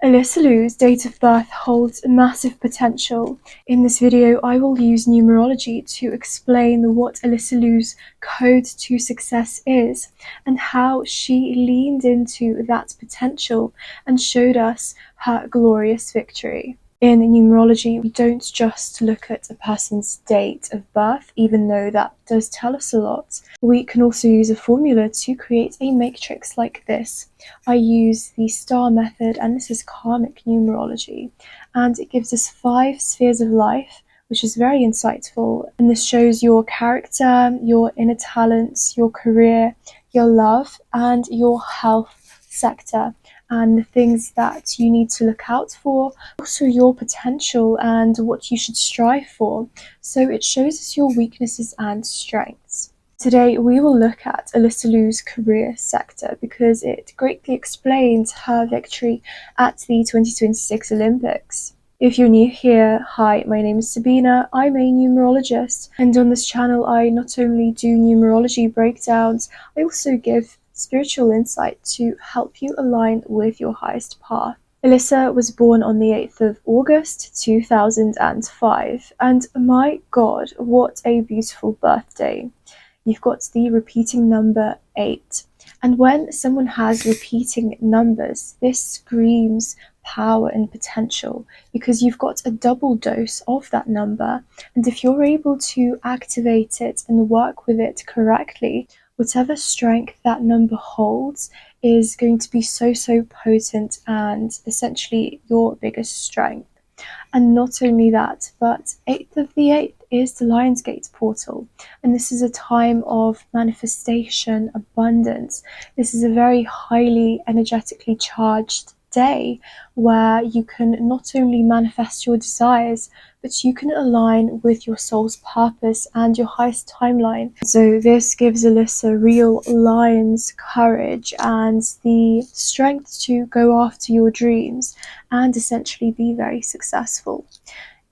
Alysa Liu's date of birth holds massive potential. In this video, I will use numerology to explain what Alysa Liu's code to success is and how she leaned into that potential and showed us her glorious victory. In numerology, we don't just look at a person's date of birth, even though that does tell us a lot. We can also use a formula to create a matrix like this. I use the star method, and this is karmic numerology, and it gives us 5 spheres of life, which is very insightful. And this shows your character, your inner talents, your career, your love, and your health sector, and the things that you need to look out for, also your potential and what you should strive for. So it shows us your weaknesses and strengths. Today we will look at Alysa Liu's career sector because it greatly explains her victory at the 2026 Olympics. If you're new here, hi, my name is Sabina, I'm a numerologist, and on this channel I not only do numerology breakdowns, I also give spiritual insight to help you align with your highest path. Alysa was born on the 8th of August 2005, and my god, what a beautiful birthday. You've got the repeating number 8, and when someone has repeating numbers, this screams power and potential because you've got a double dose of that number, and if you're able to activate it and work with it correctly, whatever strength that number holds is going to be so potent and essentially your biggest strength. And not only that, but 8th of the 8th is the Lionsgate portal, and this is a time of manifestation, abundance. This is a very highly energetically charged day where you can not only manifest your desires, but you can align with your soul's purpose and your highest timeline. So this gives Alysa real lion's courage and the strength to go after your dreams and essentially be very successful.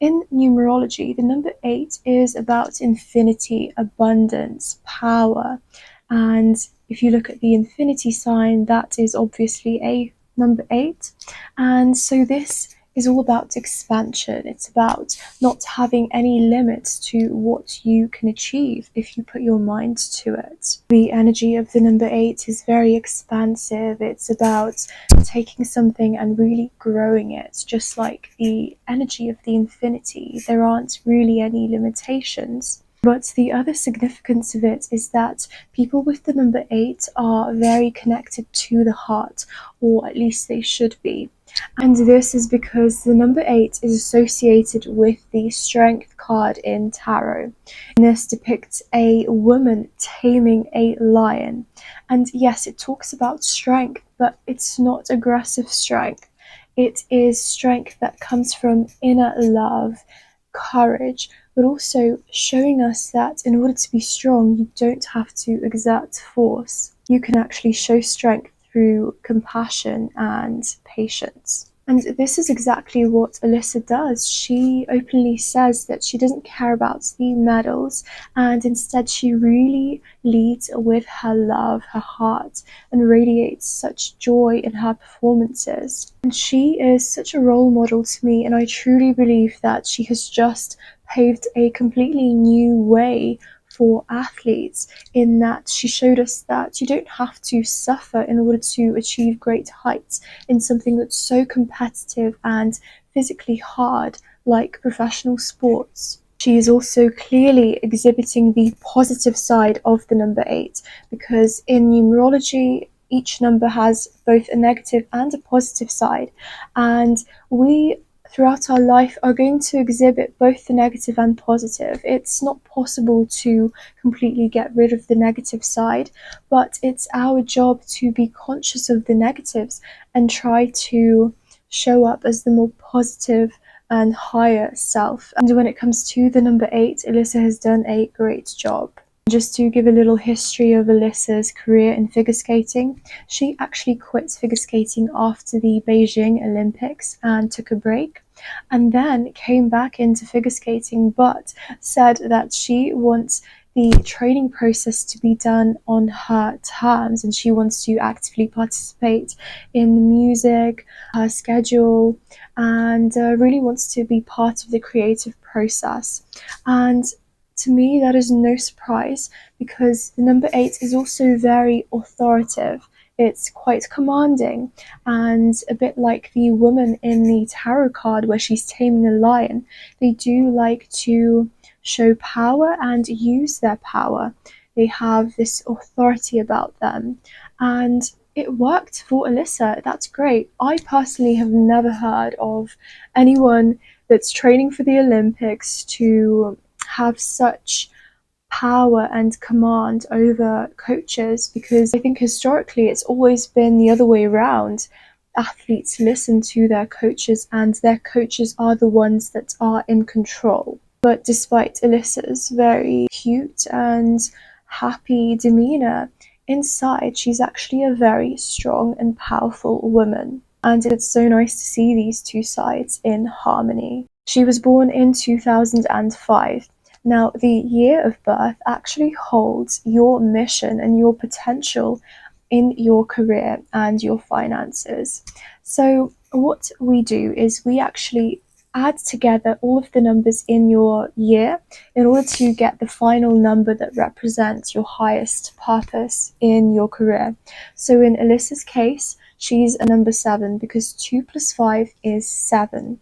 In numerology, the number 8 is about infinity, abundance, power, and if you look at the infinity sign, that is obviously a number 8, and so this is all about expansion. It's about not having any limits to what you can achieve if you put your mind to it. The energy of the number 8 is very expansive. It's about taking something and really growing it, just like the energy of the infinity. There aren't really any limitations. But the other significance of it is that people with the number 8 are very connected to the heart, or at least they should be. And this is because the number 8 is associated with the Strength card in tarot. And this depicts a woman taming a lion. And yes, it talks about strength, but it's not aggressive strength. It is strength that comes from inner love, courage, but also showing us that in order to be strong, you don't have to exert force. You can actually show strength through compassion and patience. And this is exactly what Alysa does. She openly says that she doesn't care about the medals, and instead she really leads with her love, her heart, and radiates such joy in her performances. And she is such a role model to me, and I truly believe that she has just paved a completely new way for athletes, in that she showed us that you don't have to suffer in order to achieve great heights in something that's so competitive and physically hard like professional sports. She is also clearly exhibiting the positive side of the number 8, because in numerology each number has both a negative and a positive side, and we throughout our life are going to exhibit both the negative and positive. It's not possible to completely get rid of the negative side, but it's our job to be conscious of the negatives and try to show up as the more positive and higher self. And when it comes to the number 8, Alysa has done a great job. Just to give a little history of Alysa's career in figure skating, she actually quit figure skating after the Beijing Olympics and took a break, and then came back into figure skating, but said that she wants the training process to be done on her terms, and she wants to actively participate in the music, her schedule, and really wants to be part of the creative process. And to me, that is no surprise, because the number 8 is also very authoritative. It's quite commanding, and a bit like the woman in the tarot card where she's taming a lion, they do like to show power and use their power. They have this authority about them, and it worked for Alysa. That's great. I personally have never heard of anyone that's training for the Olympics to have such power and command over coaches, because I think historically it's always been the other way around. Athletes listen to their coaches, and their coaches are the ones that are in control. But despite Alysa's very cute and happy demeanor, inside she's actually a very strong and powerful woman. And it's so nice to see these two sides in harmony. She was born in 2005. Now, the year of birth actually holds your mission and your potential in your career and your finances. So what we do is we actually add together all of the numbers in your year in order to get the final number that represents your highest purpose in your career. So in Alysa's case, she's a number 7 because 2 plus 5 is 7.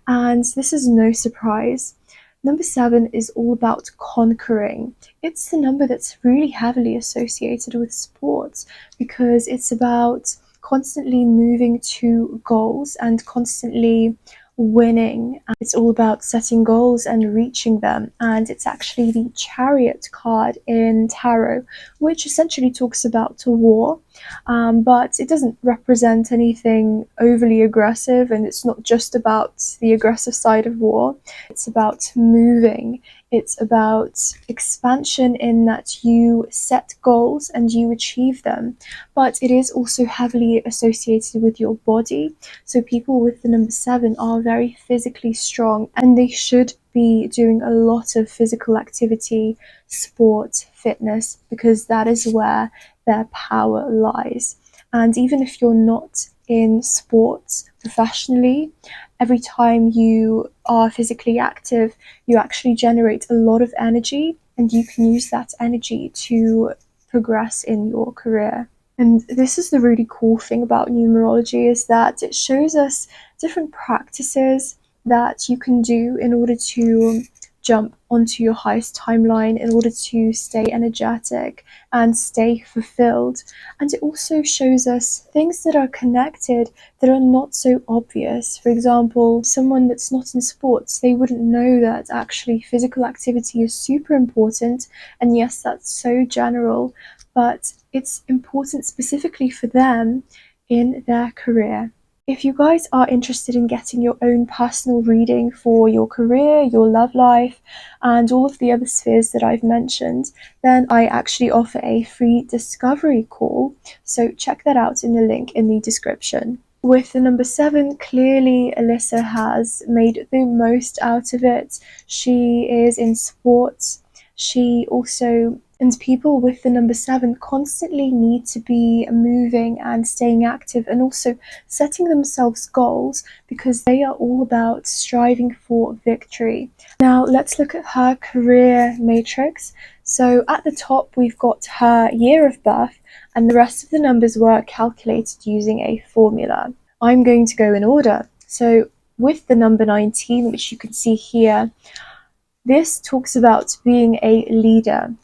And this is no surprise. Number 7 is all about conquering. It's the number that's really heavily associated with sports, because it's about constantly moving to goals and constantly winning. It's all about setting goals and reaching them, and it's actually the Chariot card in tarot, which essentially talks about a war, but it doesn't represent anything overly aggressive, and it's not just about the aggressive side of war. It's about moving. It's about expansion, in that you set goals and you achieve them, but it is also heavily associated with your body. So people with the number 7 are very physically strong, and they should be doing a lot of physical activity, sport, fitness, because that is where their power lies. And even if you're not in sports professionally, every time you are physically active, you actually generate a lot of energy, and you can use that energy to progress in your career. And this is the really cool thing about numerology, is that it shows us different practices that you can do in order to jump onto your highest timeline, in order to stay energetic and stay fulfilled. And it also shows us things that are connected that are not so obvious. For example, someone that's not in sports, they wouldn't know that actually physical activity is super important. And yes, that's so general, but it's important specifically for them in their career. If you guys are interested in getting your own personal reading for your career, your love life, and all of the other spheres that I've mentioned, then I actually offer a free discovery call. So check that out in the link in the description. With the number 7, clearly Alysa has made the most out of it. She is in sports. She also, and people with the number 7 constantly need to be moving and staying active, and also setting themselves goals, because they are all about striving for victory. Now let's look at her career matrix. So at the top we've got her year of birth, and the rest of the numbers were calculated using a formula. I'm going to go in order. So with the number 19, which you can see here, this talks about being a leader,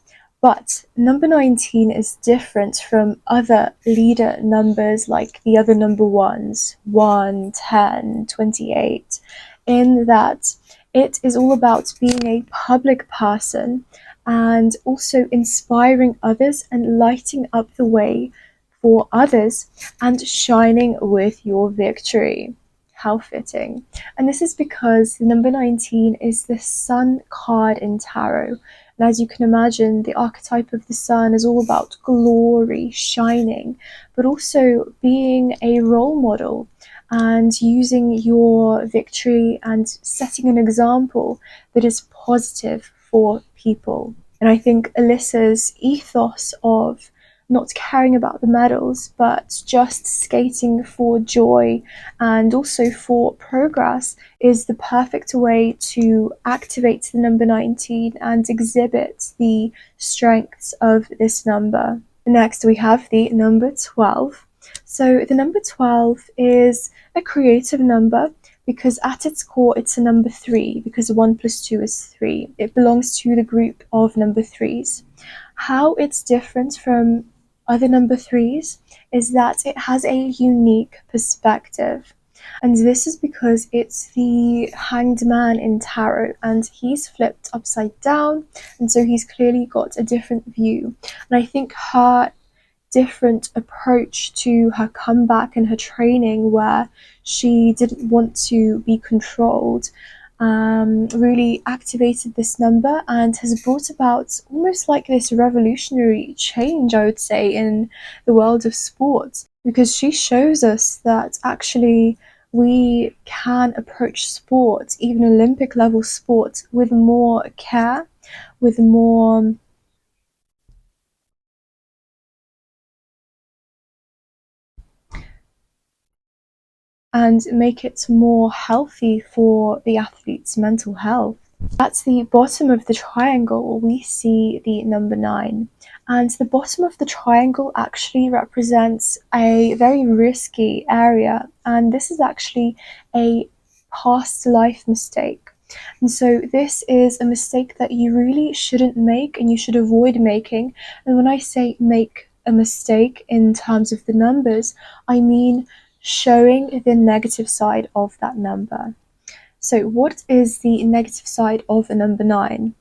but number 19 is different from other leader numbers like the other number 1s, 1, 10, 28, in that it is all about being a public person and also inspiring others and lighting up the way for others and shining with your victory. How fitting. And this is because the number 19 is the sun card in tarot. And as you can imagine, the archetype of the sun is all about glory, shining, but also being a role model and using your victory and setting an example that is positive for people. And I think Alyssa's ethos of not caring about the medals, but just skating for joy and also for progress is the perfect way to activate the number 19 and exhibit the strengths of this number. Next, we have the number 12. So the number 12 is a creative number because at its core it's a number 3, because 1 plus 2 is 3. It belongs to the group of number 3s. How it's different from other number 3s is that it has a unique perspective. And this is because it's the hanged man in tarot and he's flipped upside down, and so he's clearly got a different view. And I think her different approach to her comeback and her training, where she didn't want to be controlled, really activated this number and has brought about almost like this revolutionary change, I would say, in the world of sports, because she shows us that actually we can approach sport, even Olympic level sport, with more care, with more and make it more healthy for the athlete's mental health. At the bottom of the triangle, we see the number 9. And the bottom of the triangle actually represents a very risky area. And this is actually a past life mistake. And so this is a mistake that you really shouldn't make and you should avoid making. And when I say make a mistake in terms of the numbers, I mean showing the negative side of that number. So what is the negative side of a number 9?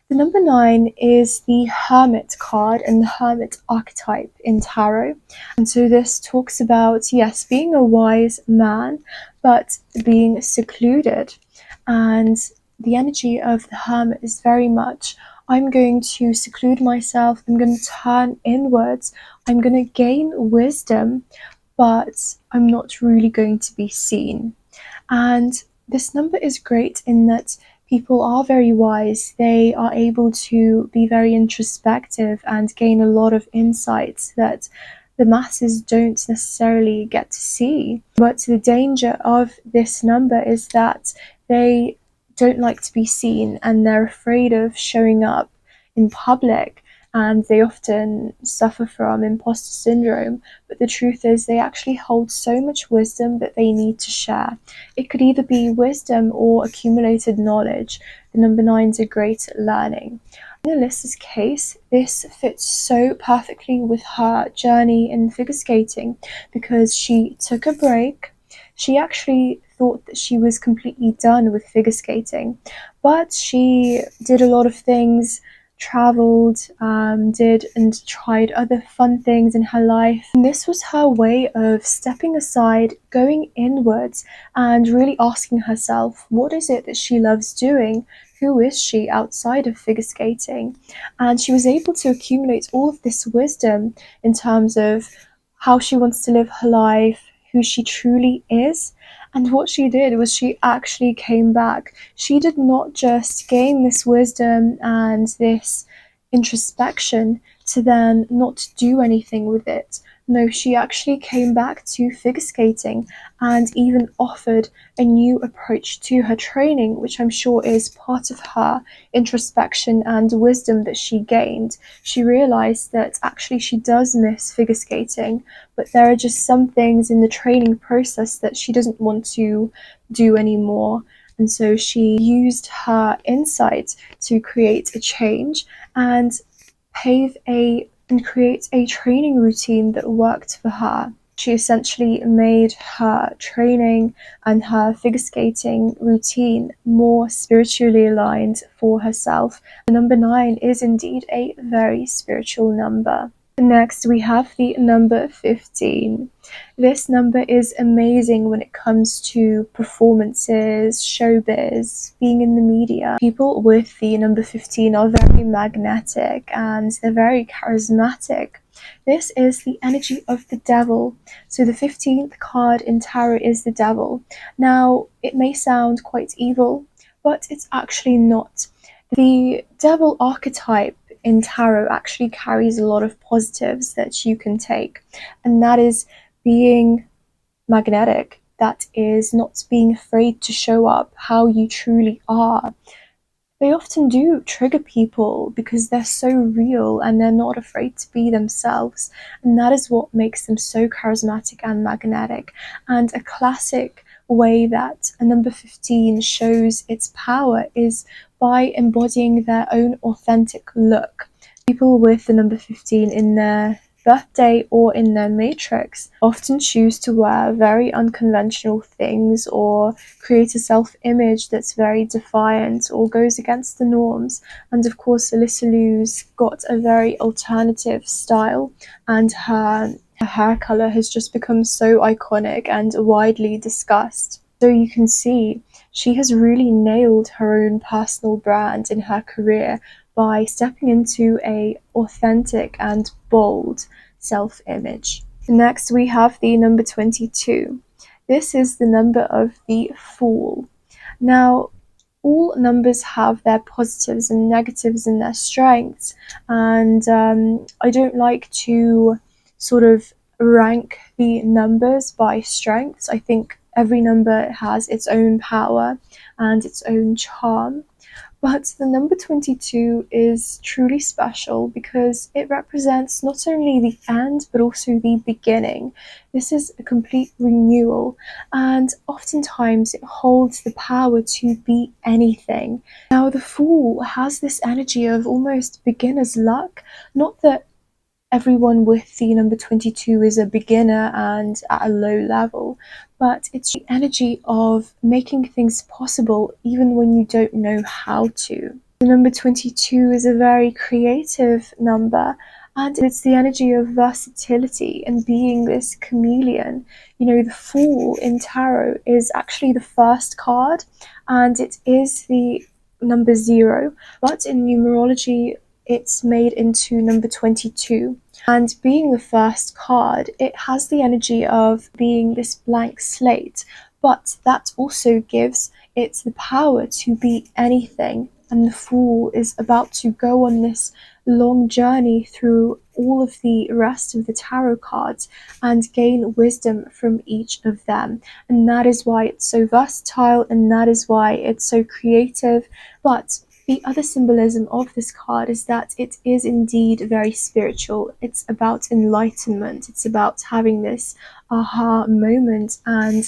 The number 9 is the Hermit card and the Hermit archetype in tarot. And so this talks about, yes, being a wise man, but being secluded. And the energy of the Hermit is very much, I'm going to seclude myself, I'm going to turn inwards, I'm going to gain wisdom, but I'm not really going to be seen. And this number is great in that people are very wise. They are able to be very introspective and gain a lot of insights that the masses don't necessarily get to see. But the danger of this number is that they don't like to be seen and they're afraid of showing up in public, and they often suffer from imposter syndrome. But the truth is, they actually hold so much wisdom that they need to share. It could either be wisdom or accumulated knowledge. The number 9s are great at learning. In Alyssa's case, this fits so perfectly with her journey in figure skating because she took a break. She actually thought that she was completely done with figure skating, but she did a lot of things, traveled, did and tried other fun things in her life. And this was her way of stepping aside, going inwards, and really asking herself, what is it that she loves doing? Who is she outside of figure skating? And she was able to accumulate all of this wisdom in terms of how she wants to live her life, who she truly is. And what she did was she actually came back. She did not just gain this wisdom and this introspection to then not do anything with it. No, she actually came back to figure skating and even offered a new approach to her training, which I'm sure is part of her introspection and wisdom that she gained. She realized that actually she does miss figure skating, but there are just some things in the training process that she doesn't want to do anymore. And so she used her insight to create a change and create a training routine that worked for her. She essentially made her training and her figure skating routine more spiritually aligned for herself. The number 9 is indeed a very spiritual number. Next, we have the number 15. This number is amazing when it comes to performances, showbiz, being in the media. People with the number 15 are very magnetic and they're very charismatic. This is the energy of the devil. So the 15th card in tarot is the devil. Now, it may sound quite evil, but it's actually not. The devil archetype in tarot actually carries a lot of positives that you can take, and that is being magnetic. That is not being afraid to show up how you truly are. They often do trigger people because they're so real and they're not afraid to be themselves. And that is what makes them so charismatic and magnetic. And a classic way that a number 15 shows its power is by embodying their own authentic look. People with the number 15 in their birthday or in their matrix often choose to wear very unconventional things or create a self-image that's very defiant or goes against the norms. And of course, Alysa Liu's got a very alternative style, and her hair color has just become so iconic and widely discussed. So you can see she has really nailed her own personal brand in her career by stepping into a authentic and bold self-image. Next, we have the number 22. This is the number of the Fool. Now, all numbers have their positives and negatives and their strengths, and I don't like to sort of rank the numbers by strengths. I think every number has its own power and its own charm. But the number 22 is truly special because it represents not only the end but also the beginning. This is a complete renewal, and oftentimes it holds the power to be anything. Now, the Fool has this energy of almost beginner's luck. Not that everyone with the number 22 is a beginner and at a low level, but it's the energy of making things possible even when you don't know how to. The number 22 is a very creative number, and it's the energy of versatility and being this chameleon. You know, the Fool in tarot is actually the first card, and it is the number 0, but in numerology it's made into number 22. And being the first card, it has the energy of being this blank slate, but that also gives it the power to be anything. And the Fool is about to go on this long journey through all of the rest of the tarot cards and gain wisdom from each of them. And that is why it's so versatile, and that is why it's so creative. But the other symbolism of this card is that it is indeed very spiritual. It's about enlightenment. It's about having this aha moment, and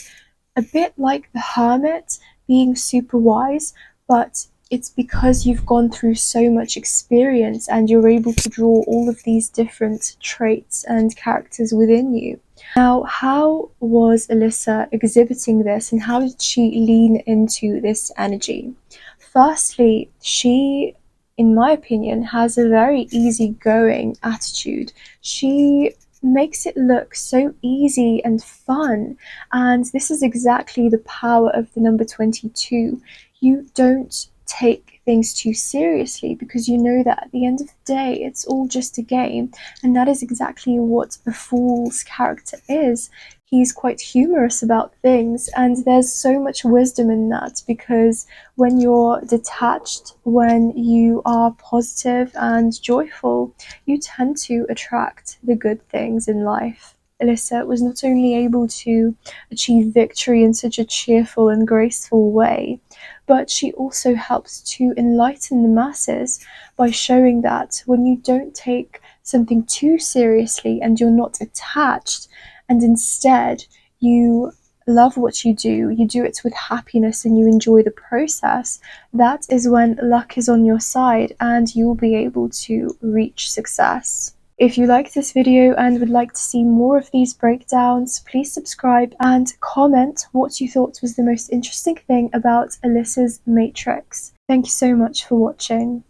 a bit like the Hermit, being super wise, but it's because you've gone through so much experience and you're able to draw all of these different traits and characters within you. Now, how was Alysa exhibiting this, and how did she lean into this energy? Firstly, she, in my opinion, has a very easygoing attitude. She makes it look so easy and fun, and this is exactly the power of the number 22. You don't take things too seriously because you know that at the end of the day it's all just a game, and that is exactly what the Fool's character is. He's quite humorous about things, and there's so much wisdom in that because when you're detached, when you are positive and joyful, you tend to attract the good things in life. Alysa was not only able to achieve victory in such a cheerful and graceful way, but she also helps to enlighten the masses by showing that when you don't take something too seriously and you're not attached, and instead you love what you do it with happiness, and you enjoy the process, that is when luck is on your side and you'll be able to reach success. If you liked this video and would like to see more of these breakdowns, please subscribe and comment what you thought was the most interesting thing about Alysa's matrix. Thank you so much for watching.